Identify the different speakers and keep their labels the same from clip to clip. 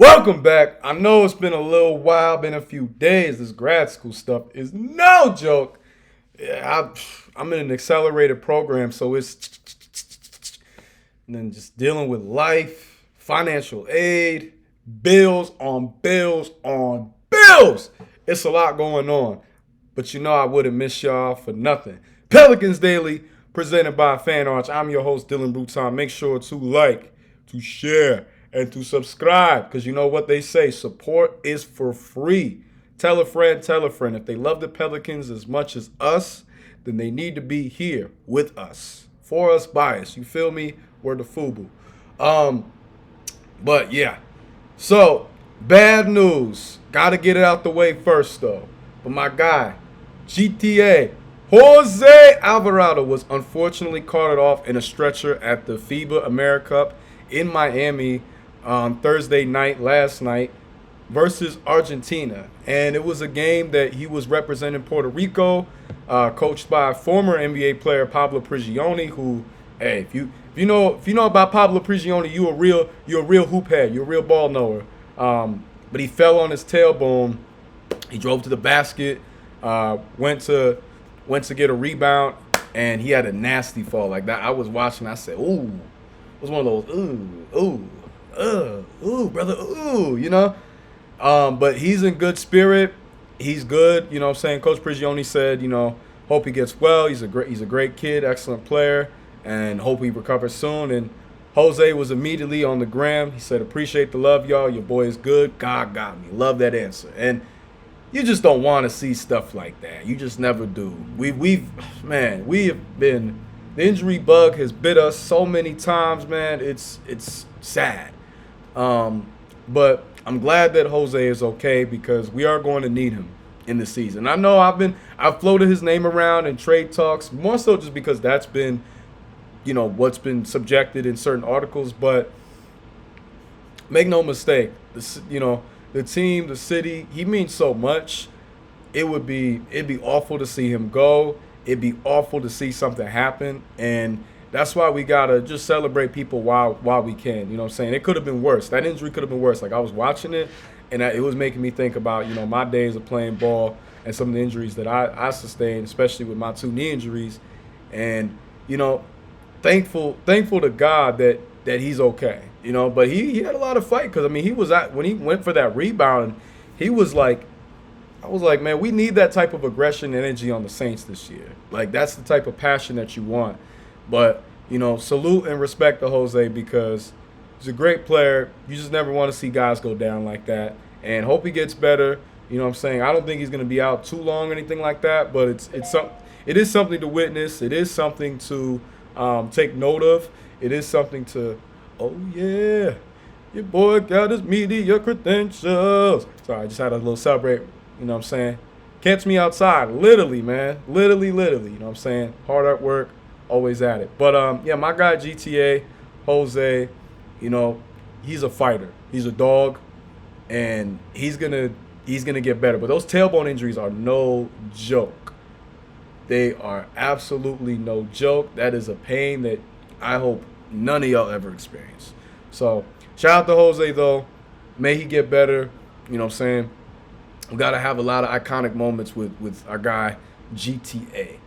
Speaker 1: Welcome back. I know it's been a little while, been a few days. This grad school stuff is no joke. I'm in an accelerated program, so and then just dealing with life, financial aid, bills on bills on bills. It's a lot going on. But I wouldn't miss y'all for nothing. Pelicans Daily, presented by Fan Arch. I'm your host, Dylan Bruton. Make sure to like, to share, and to subscribe. Because you know what they say, support is for free. Tell a friend, tell a friend. If they love the Pelicans as much as us, then they need to be here with us. For us, by us. You feel me? We're the FUBU. But yeah. So, bad news. Gotta get it out the way first, though. But my guy, GTA, Jose Alvarado was unfortunately carted off in a stretcher at the FIBA AmeriCup in Miami on Thursday night, last night, versus Argentina. And it was a game that he was representing Puerto Rico, coached by former NBA player Pablo Prigioni, who, hey, if you know about Pablo Prigioni, you're a real hoop head, you're a real ball knower. But he fell on his tailbone. He drove to the basket, went to get a rebound, and he had a nasty fall like that. I was watching. I said, "Ooh," it was one of those, "ooh, brother, ooh," But he's in good spirit. He's good. You know what I'm saying? Coach Prigioni said, hope he gets well. He's a great kid, excellent player, and hope he recovers soon. And Jose was immediately on the gram. He said, "Appreciate the love, y'all. Your boy is good. God got me." Love that answer. And you just don't want to see stuff like that. You just never do. We have been, the injury bug has bit us so many times, man. It's sad. But I'm glad that Jose is okay because we are going to need him in the season. I know I've floated his name around in trade talks, more so just because that's been, what's been subjected in certain articles. But make no mistake, the team, the city, he means so much. It'd be awful to see him go. It'd be awful to see something happen. And that's why we gotta just celebrate people while we can. You know what I'm saying? It could have been worse. That injury could have been worse. Like, I was watching it, and it was making me think about, my days of playing ball and some of the injuries that I sustained, especially with my two knee injuries. And, thankful to God that he's okay. But he had a lot of fight because, when he went for that rebound, he was like, I was like, man, we need that type of aggression and energy on the Saints this year. Like, that's the type of passion that you want. But, salute and respect to Jose because he's a great player. You just never want to see guys go down like that. And hope he gets better. You know what I'm saying? I don't think he's going to be out too long or anything like that, but it is something to witness. It is something to take note of. It is something to, oh, yeah, your boy got his media credentials. Sorry, I just had a little celebrate, you know what I'm saying? Catch me outside, literally, man. Literally, you know what I'm saying? Hard at work, always at it. But, yeah, my guy GTA, Jose, he's a fighter. He's a dog, and he's gonna get better. But those tailbone injuries are no joke. They are absolutely no joke. That is a pain that I hope none of y'all ever experience. So, shout out to Jose, though. May he get better. You know what I'm saying? We got to have a lot of iconic moments with our guy, GTA.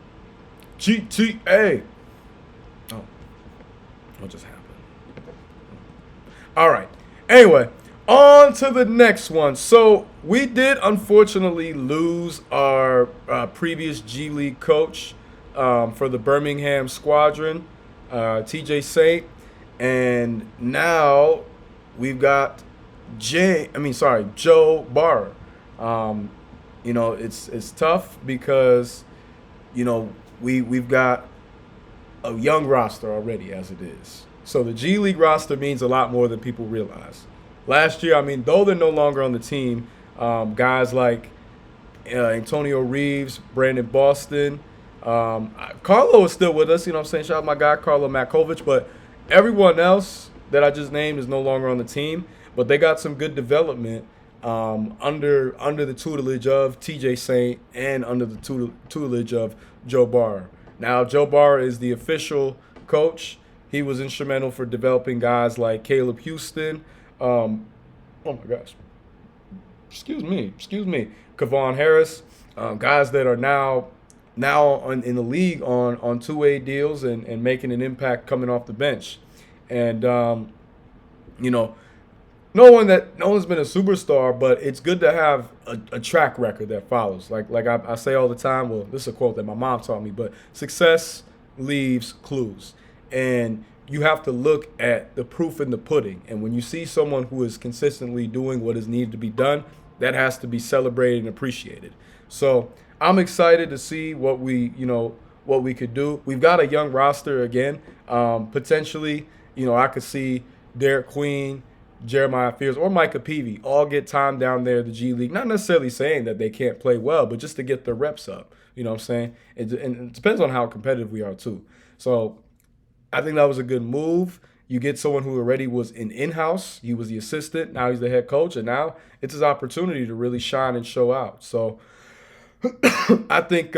Speaker 1: GTA! Oh, what just happened? All right. Anyway, on to the next one. So, we did unfortunately lose our previous G League coach for the Birmingham Squadron, TJ Saint. And now we've got Joe Barr. It's tough because, we've got a young roster already as it is. So the G League roster means a lot more than people realize. Last year, though they're no longer on the team, guys like Antonio Reeves, Brandon Boston, Carlo is still with us, you know what I'm saying? Shout out my guy, Carlo Matkovic, but everyone else that I just named is no longer on the team, but they got some good development under the tutelage of TJ Saint and under the tutelage of Joe Barr. Now, Joe Barr is the official coach. He was instrumental for developing guys like Caleb Houston, Oh my gosh. Excuse me. Kavon Harris, guys that are in the league on 2-way deals and making an impact coming off the bench. And you know, no one's been a superstar, but it's good to have a track record that follows. Like I say all the time. Well, this is a quote that my mom taught me, but success leaves clues, and you have to look at the proof in the pudding. And when you see someone who is consistently doing what is needed to be done, that has to be celebrated and appreciated. So I'm excited to see what we could do. We've got a young roster again. Potentially, I could see Derek Queen, Jeremiah Fears, or Micah Peavy all get time down there at the G League. Not necessarily saying that they can't play well, but just to get their reps up. You know what I'm saying? And it depends on how competitive we are too. So I think that was a good move. You get someone who already was in-house. He was the assistant. Now he's the head coach. And now it's his opportunity to really shine and show out. So I think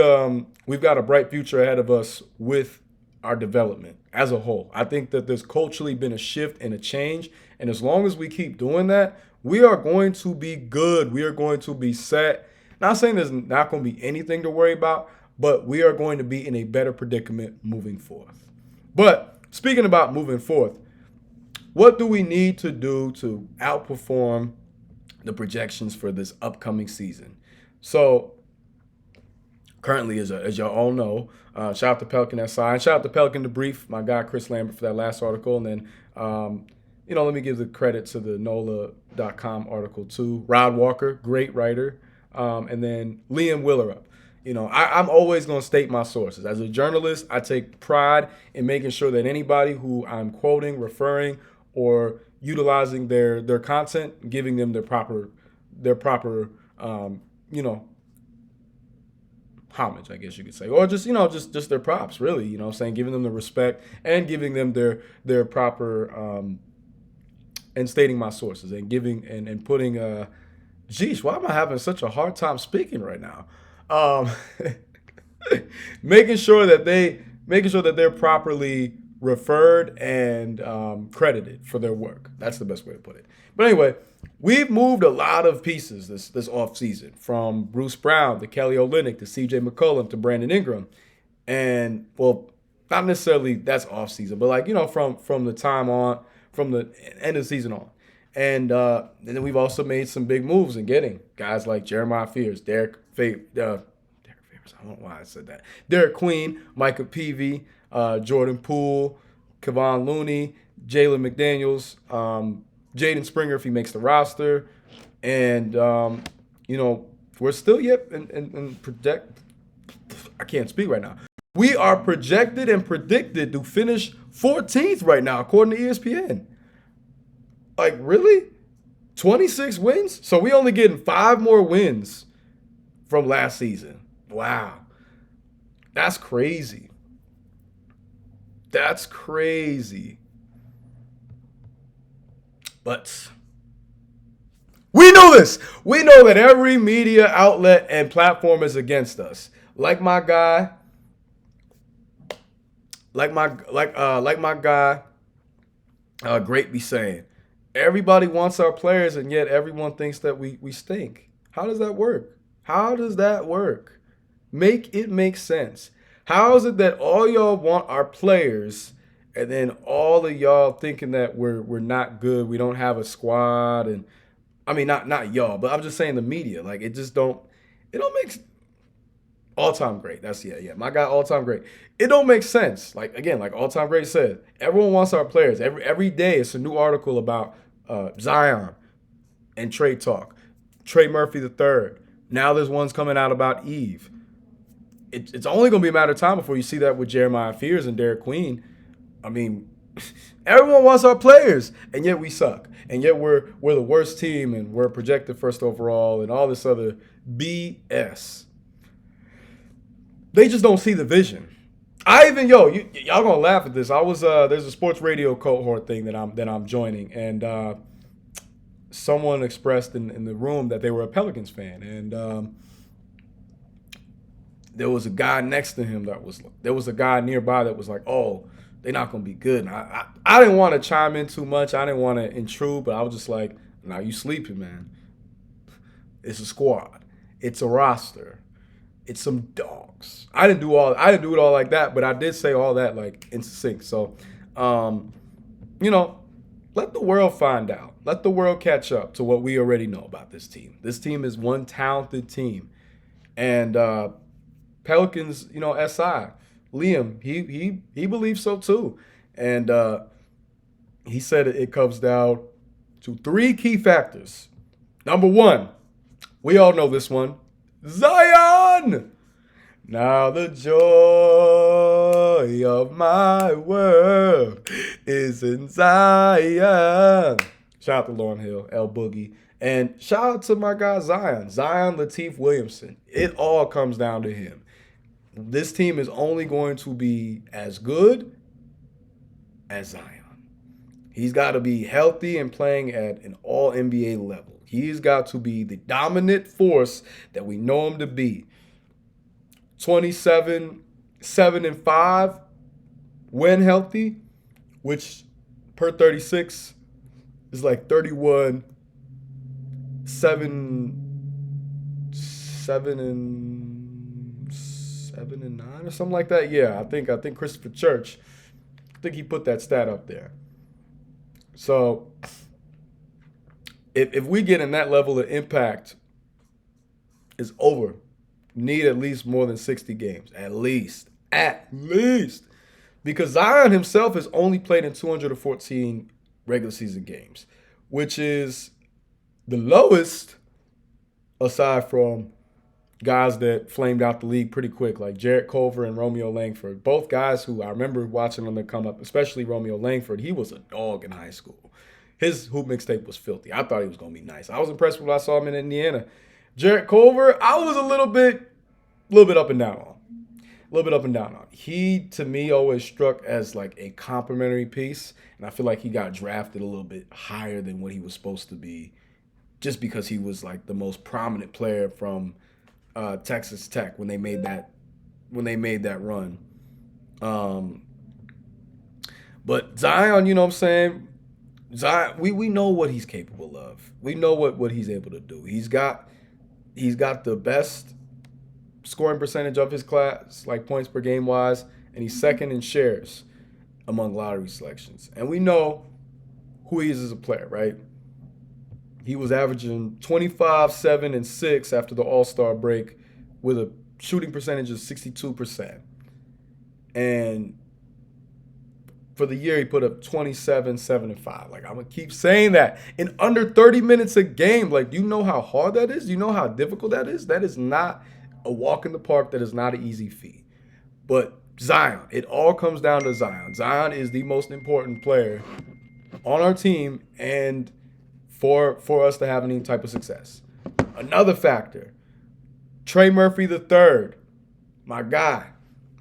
Speaker 1: we've got a bright future ahead of us with our development as a whole. I think that there's culturally been a shift and a change. And as long as we keep doing that, we are going to be good. We are going to be set. Not saying there's not going to be anything to worry about, but we are going to be in a better predicament moving forth. But speaking about moving forth, what do we need to do to outperform the projections for this upcoming season? So currently, as y'all all know, shout out to Pelican SI and shout out to Pelican Debrief, my guy Chris Lambert, for that last article. And then, let me give the credit to the NOLA.com article too. Rod Walker, great writer. And then Liam Willerup. I'm always going to state my sources. As a journalist, I take pride in making sure that anybody who I'm quoting, referring, or utilizing their content, giving them their proper homage, I guess you could say, or just their props, really. Giving them the respect and giving them their proper and stating my sources and giving and putting. Geez, why am I having such a hard time speaking right now? Making sure that they're properly referred and credited for their work. That's the best way to put it. But anyway, we've moved a lot of pieces this offseason, from Bruce Brown to Kelly Olynyk to CJ McCollum to Brandon Ingram. And, well, not necessarily that's offseason, but from the time on, from the end of the season on. And then we've also made some big moves in getting guys like Jeremiah Fears, Derek Favors, I don't know why I said that. Derek Queen, Micah Peavy, Jordan Poole, Kevon Looney, Jalen McDaniels, Jaden Springer if he makes the roster. And, we're still yet and project. I can't speak right now. We are projected and predicted to finish 14th right now, according to ESPN. Like, really? 26 wins? So we only getting 5 more wins from last season. Wow. That's crazy. That's crazy. But we know this. We know that every media outlet and platform is against us. Like my guy, Great be saying, everybody wants our players, and yet everyone thinks that we stink. How does that work? How does that work? Make it make sense. How is it that all y'all want our players, and then all of y'all thinking that we're not good, we don't have a squad, and I mean not y'all, but I'm just saying the media. Like, it don't make all-time great. That's my guy, all-time great. It don't make sense. Like, again, like all-time great said, everyone wants our players. Every day it's a new article about Zion and trade talk. Trey Murphy III. Now there's ones coming out about Eve. It's only going to be a matter of time before you see that with Jeremiah Fears and Derek Queen. I mean, everyone wants our players, and yet we suck. And yet we're the worst team, and we're projected first overall, and all this other BS. They just don't see the vision. Y'all gonna laugh at this. I was there's a sports radio cohort thing that I'm joining, and someone expressed in the room that they were a Pelicans fan, and there was a guy next to him there was a guy nearby that was like, oh, they're not gonna be good. And I didn't want to chime in too much. I didn't want to intrude, but I was just like, Now you sleeping, man. It's a squad. It's a roster. It's some dogs. I didn't do it all like that, but I did say all that like in sync. So, you know, let the world find out. Let the world catch up to what we already know about this team. This team is one talented team, and Pelicans, SI Liam, he believes so too, and he said it comes down to three key factors. Number one, we all know this one, Zion. Now the joy of my world is in Zion. Shout out to Lauryn Hill, L Boogie. And shout out to my guy Zion Lateef Williamson. It all comes down to him. This team is only going to be as good as Zion. He's got to be healthy and playing at an all NBA level. He's got to be the dominant force that we know him to be. 27, 7-5 when healthy, which per 36 is like 31, 7 and 9 or something like that. Yeah, I think Christopher Church, I think he put that stat up there. So if we get in that level of impact, it's over. Need at least more than 60 games. At least. Because Zion himself has only played in 214 regular season games, which is the lowest aside from guys that flamed out the league pretty quick, like Jarrett Culver and Romeo Langford. Both guys who I remember watching them come up, especially Romeo Langford. He was a dog in high school. His hoop mixtape was filthy. I thought he was going to be nice. I was impressed with what I saw him in Indiana. Jarrett Culver, I was a little bit up and down on. He, to me, always struck as like a complimentary piece, and I feel like he got drafted a little bit higher than what he was supposed to be just because he was like the most prominent player from Texas Tech when they made that run. But Zion, you know what I'm saying? Zion, we know what he's capable of. We know what he's able to do. He's got the best scoring percentage of his class, like points per game wise, and he's second in shares among lottery selections. And we know who he is as a player, right? He was averaging 25, 7, and 6 after the All-Star break with a shooting percentage of 62%. And for the year, he put up 27, 7, and 5. Like, I'm going to keep saying that. In under 30 minutes a game, like, do you know how hard that is? Do you know how difficult that is? That is not a walk in the park. That is not an easy feat. But Zion, it all comes down to Zion. Zion is the most important player on our team and for us to have any type of success. Another factor, Trey Murphy III, my guy,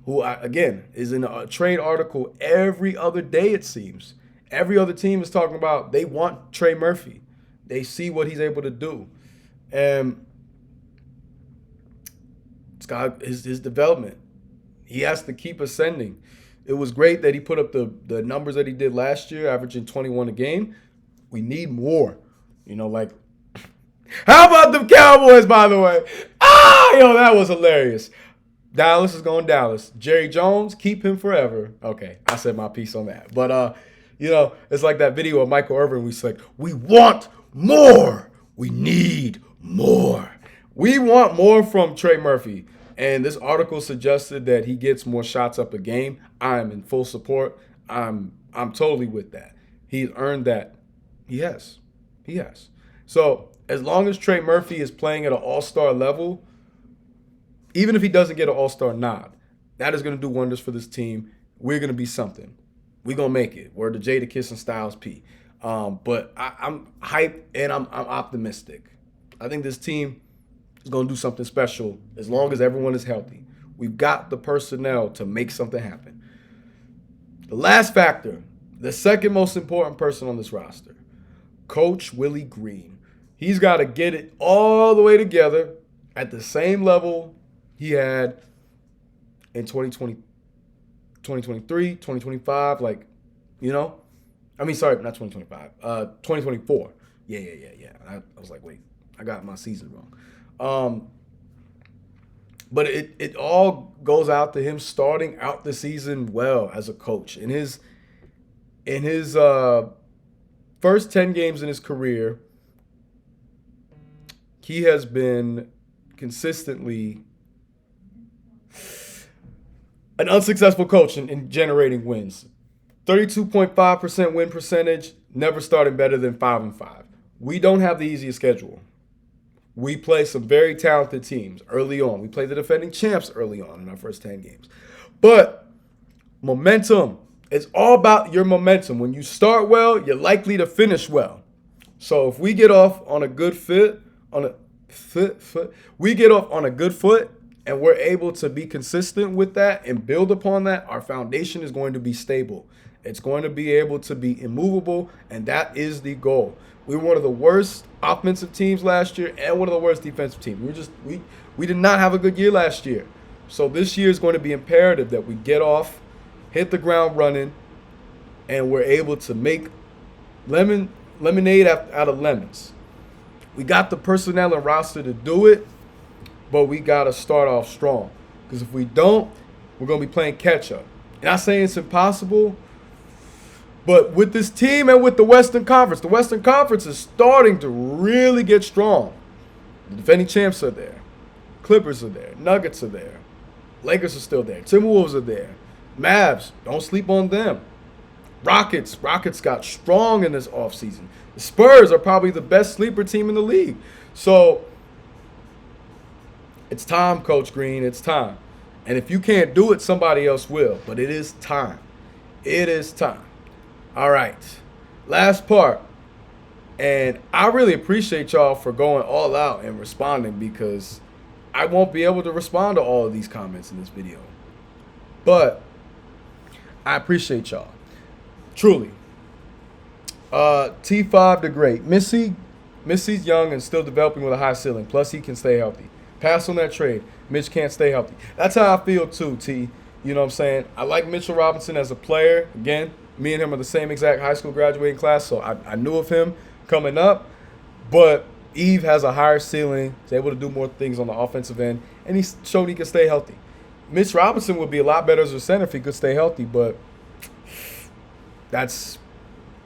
Speaker 1: who, again, is in a trade article every other day, it seems. Every other team is talking about they want Trey Murphy. They see what he's able to do. And it's got his development. He has to keep ascending. It was great that he put up the numbers that he did last year, averaging 21 a game. We need more. Like, how about them Cowboys, by the way? That was hilarious. Dallas is going Dallas. Jerry Jones, keep him forever. Okay, I said my piece on that. But, it's like that video of Michael Irvin. We like, we want more. We need more. We want more from Trey Murphy. And this article suggested that he gets more shots up a game. I am in full support. I'm totally with that. He's earned that. He has. So as long as Trey Murphy is playing at an all-star level, even if he doesn't get an all-star nod, that is going to do wonders for this team. We're going to be something. We're going to make it. We're the Jada Kiss and Styles P. But I'm hyped and I'm optimistic. I think this team is going to do something special as long as everyone is healthy. We've got the personnel to make something happen. The last factor, the second most important person on this roster, Coach Willie Green. He's got to get it all the way together at the same level he had in 2020, 2023, 2025, 2024. Yeah. I was like, wait, I got my season wrong. But it all goes out to him starting out the season well as a coach. In his first 10 games in his career, he has been consistently an unsuccessful coach in generating wins. 32.5% win percentage, never starting better than 5-5. We don't have the easiest schedule. We play some very talented teams early on. We play the defending champs early on in our first 10 games. But momentum, it's all about your momentum. When you start well, you're likely to finish well. So if we get off on a good we get off on a good foot and we're able to be consistent with that and build upon that, our foundation is going to be stable. It's going to be able to be immovable, and that is the goal. We were one of the worst offensive teams last year and one of the worst defensive teams. We did not have a good year last year. So this year is going to be imperative that we get off, hit the ground running, and we're able to make lemonade out of lemons. We got the personnel and roster to do it, but we got to start off strong. Because if we don't, we're going to be playing catch-up. Not saying it's impossible, but with this team and with the Western Conference is starting to really get strong. The defending champs are there. Clippers are there. Nuggets are there. Lakers are still there. Timberwolves are there. Mavs, don't sleep on them. Rockets got strong in this offseason. The Spurs are probably the best sleeper team in the league. So it's time, Coach Green. It's time. And if you can't do it, somebody else will. But it is time. It is time. All right. Last part. And I really appreciate y'all for going all out and responding, because I won't be able to respond to all of these comments in this video. But I appreciate y'all. Truly. T5 the Great. Missy's young and still developing with a high ceiling. Plus, he can stay healthy. Pass on that trade. Mitch can't stay healthy. That's how I feel too, T. You know what I'm saying? I like Mitchell Robinson as a player. Again, me and him are the same exact high school graduating class, so I knew of him coming up. But Eve has a higher ceiling. He's able to do more things on the offensive end, and he showed he could stay healthy. Mitch Robinson would be a lot better as a center if he could stay healthy, but that's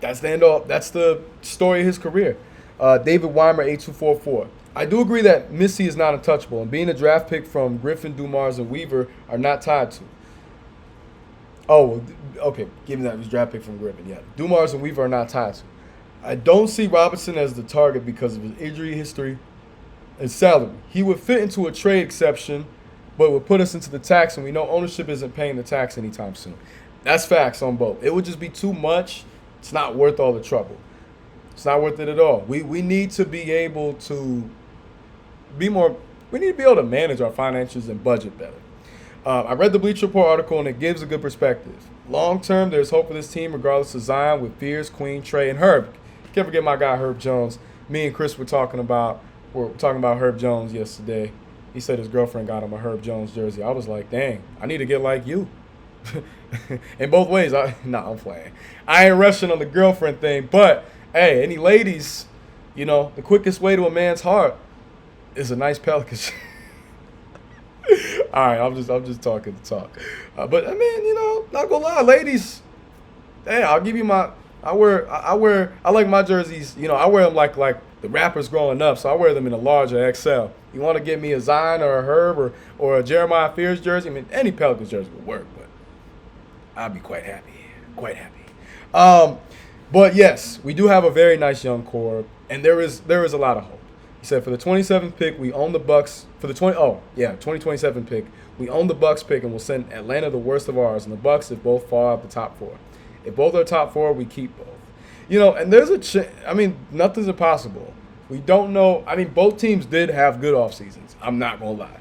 Speaker 1: the end all. That's the story of his career. David Weimer, 8244. I do agree that Missy is not untouchable, and being a draft pick from Griffin, Dumars, and Weaver are not tied to. Oh, okay. Given that he was draft pick from Griffin, yeah. Dumars and Weaver are not tied to. I don't see Robinson as the target because of his injury history and salary. He would fit into a trade exception, but would put us into the tax, and we know ownership isn't paying the tax anytime soon. That's facts on both. It would just be too much. It's not worth all the trouble. It's not worth it at all. We need to be able to be more. We need to be able to manage our finances and budget better. I read the Bleacher Report article, and it gives a good perspective. Long term, there's hope for this team, regardless of Zion, with Fierce, Queen, Trey, and Herb. Can't forget my guy Herb Jones. Me and Chris were talking about Herb Jones yesterday. He said his girlfriend got him a Herb Jones jersey. I was like, dang, I need to get like you. In both ways, I'm playing. I ain't rushing on the girlfriend thing, but hey, any ladies, the quickest way to a man's heart is a nice Pelicans. All right, I'm just talking to talk. But I mean, not gonna lie, ladies. Hey, I'll give you my. I like my jerseys. I wear them like the rappers growing up, so I wear them in a large or XL. You want to get me a Zion or a Herb or a Jeremiah Fears jersey? I mean, any Pelicans jersey would work, but I'd be quite happy. But yes, we do have a very nice young core, and there is a lot of hope. He said for the 27th pick, we own the Bucks. For the 2027 pick, we own the Bucks pick, and we'll send Atlanta the worst of ours, and the Bucks if both fall out the top four. If both are top four, we keep both. And there's nothing's impossible. We don't know. I mean, both teams did have good off seasons. I'm not gonna lie.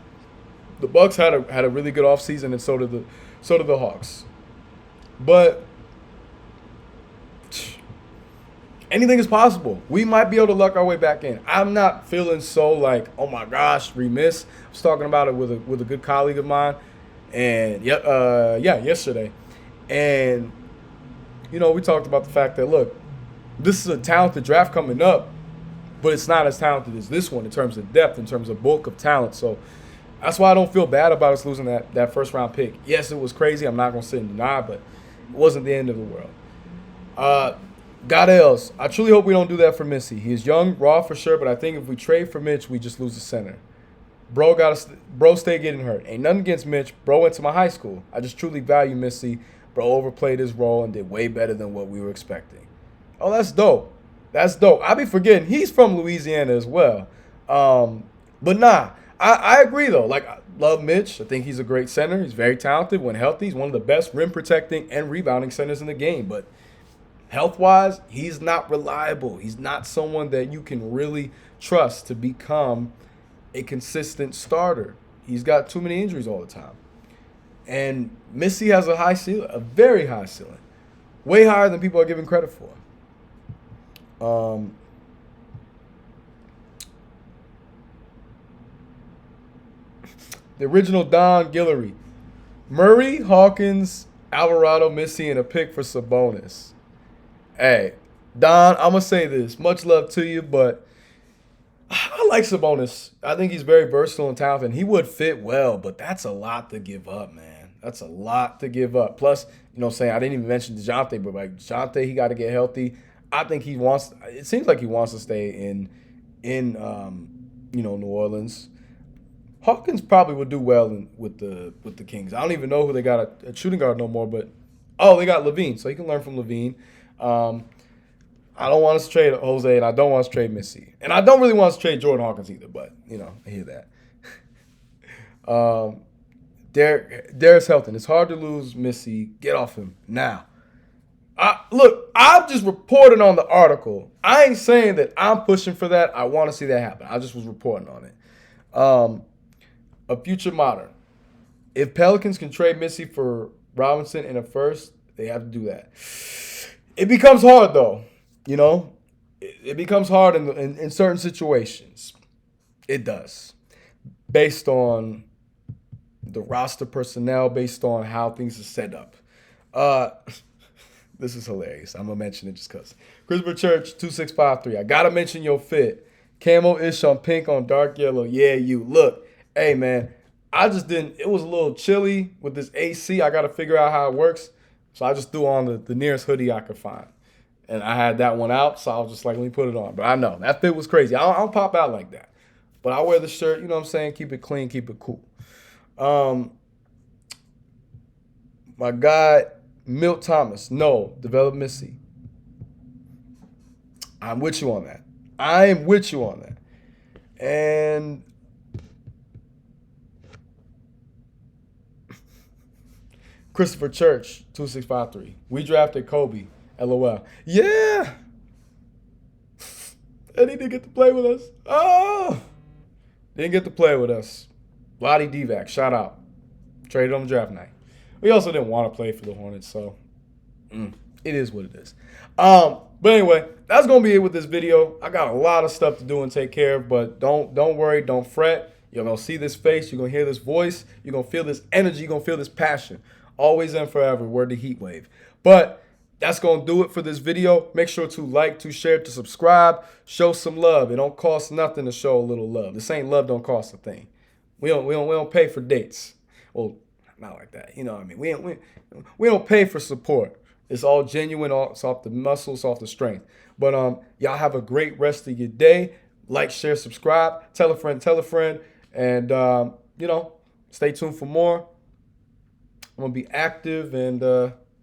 Speaker 1: The Bucks had a really good off season, and so did the Hawks. But anything is possible. We might be able to luck our way back in. I'm not feeling so like, oh my gosh, remiss. I was talking about it with a good colleague of mine, and yesterday, and we talked about the fact that look, this is a talented draft coming up, but it's not as talented as this one in terms of depth, in terms of bulk of talent. So that's why I don't feel bad about us losing that first round pick. Yes, it was crazy. I'm not going to sit and deny, but it wasn't the end of the world. God else, I truly hope we don't do that for Missy. He is young, raw for sure, but I think if we trade for Mitch, we just lose the center. Bro stay getting hurt. Ain't nothing against Mitch. Bro went to my high school. I just truly value Missy. Bro overplayed his role and did way better than what we were expecting. Oh, that's dope. That's dope. I be forgetting he's from Louisiana as well. But nah, I agree though. Like, I love Mitch. I think he's a great center. He's very talented when healthy. He's one of the best rim protecting and rebounding centers in the game. But health-wise, he's not reliable. He's not someone that you can really trust to become a consistent starter. He's got too many injuries all the time. And Missy has a high ceiling, a very high ceiling. Way higher than people are giving credit for. The original Don Guillory. Murray, Hawkins, Alvarado, Missy, and a pick for Sabonis. Hey, Don, I'm going to say this. Much love to you, but I like Sabonis. I think he's very versatile and talented. He would fit well, but that's a lot to give up, man. That's a lot to give up. Plus, you know what I'm saying, I didn't even mention DeJounte, but like DeJounte, he got to get healthy. I think he wants – it seems like he wants to stay in New Orleans. Hawkins probably would do well with the Kings. I don't even know who they got a shooting guard no more, but they got Levine, so he can learn from Levine. I don't want us to trade Jose, and I don't want us to trade Missy. And I don't really want us to trade Jordan Hawkins either, but, I hear that. Darius Helton. It's hard to lose Missy. Get off him now. Look, I'm just reporting on the article. I ain't saying that I'm pushing for that. I want to see that happen. I just was reporting on it. A future modern. If Pelicans can trade Missy for Robinson in a first, they have to do that. It becomes hard, though. It becomes hard in certain situations. It does. Based on the roster personnel, based on how things are set up. This is hilarious. I'm going to mention it just because. Christopher Church, 2653. I got to mention your fit. Camo-ish on pink on dark yellow. Yeah, you. Look, hey, man, I just didn't. It was a little chilly with this AC. I got to figure out how it works. So I just threw on the nearest hoodie I could find. And I had that one out, so I was just like, let me put it on. But I know, that fit was crazy. I don't pop out like that. But I wear the shirt, you know what I'm saying? Keep it clean, keep it cool. My guy, Milt Thomas. No, develop Missy. I'm with you on that. I am with you on that. And Christopher Church, 2653. We drafted Kobe. LOL. Yeah. And he didn't get to play with us. Oh. Didn't get to play with us. Lottie Divac, shout out. Traded on the draft night. We also didn't want to play for the Hornets, so it is what it is. But anyway, that's going to be it with this video. I got a lot of stuff to do and take care of, but don't worry, don't fret. You're going to see this face. You're going to hear this voice. You're going to feel this energy. You're going to feel this passion. Always and forever. Word to Heat Wave. But that's going to do it for this video. Make sure to like, to share, to subscribe. Show some love. It don't cost nothing to show a little love. This ain't love don't cost a thing. We don't pay for dates. Well, not like that. You know what I mean? We don't pay for support. It's all genuine. It's off the muscles, off the strength. But y'all have a great rest of your day. Like, share, subscribe. Tell a friend. And, stay tuned for more. I'm going to be active, and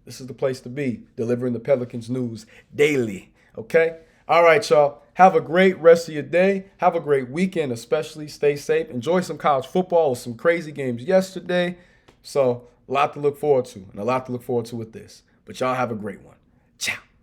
Speaker 1: this is the place to be, delivering the Pelicans news daily, okay? All right, y'all. Have a great rest of your day. Have a great weekend, especially. Stay safe. Enjoy some college football with some crazy games yesterday. So, a lot to look forward to, and a lot to look forward to with this. But y'all have a great one. Ciao.